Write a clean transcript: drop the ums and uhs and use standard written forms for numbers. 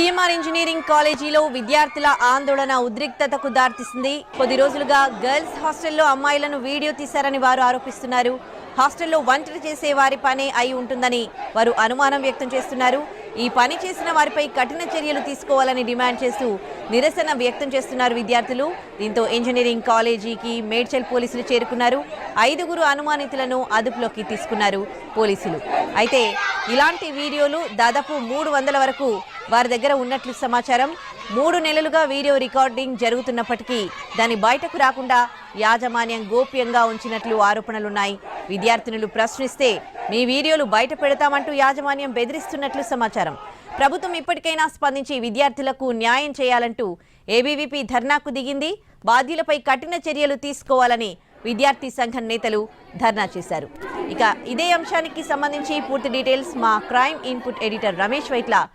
CMR engineering కాలేజీలో విద్యార్థుల ఆందోళన ఉద్రిక్తతకు దారితీసింది. కొద్ది రోజులుగా గర్ల్స్ హాస్టల్లో అమ్మాయిలను వీడియో తీశారని వారు ఆరోపిస్తున్నారు. హాస్టల్లో వంటలు చేసే వారి పనే అయి ఉంటుందని వారు అనుమానం వ్యక్తం చేస్తున్నారు. ఈ పని చేసిన వారిపై కఠిన చర్యలు తీసుకోవాలని డిమాండ్ చేస్తూ నిరసన వ్యక్తం చేస్తున్నారు విద్యార్థులు. దీంతో ఇంజనీరింగ్ కాలేజీకి మేడ్చల్ పోలీసులు చేరుకున్నారు. 5 అనుమానితులను అదుపులోకి తీసుకున్నారు పోలీసులు. అయితే ఇలాంటి వీడియోలు దాదాపు 300 వరకు వారి దగ్గర ఉన్నట్లు సమాచారం. 3 నెలలుగా వీడియో రికార్డింగ్ జరుగుతున్నప్పటికీ దాన్ని బయటకు రాకుండా యాజమాన్యం గోప్యంగా ఉంచినట్లు ఆరోపణలున్నాయి. విద్యార్థినులు ప్రశ్నిస్తే మీ వీడియోలు బయట పెడతామంటూ యాజమాన్యం బెదిరిస్తున్నట్లు సమాచారం. ప్రభుత్వం ఇప్పటికైనా స్పందించి విద్యార్థులకు న్యాయం చేయాలంటూ ఏబీవీపీ ధర్నాకు దిగింది. బాధ్యులపై కఠిన చర్యలు తీసుకోవాలని విద్యార్థి సంఘం నేతలు ధర్నా చేశారు. ఇక ఇదే అంశానికి సంబంధించి పూర్తి డీటెయిల్స్ మా crime input editor Ramesh Vaitla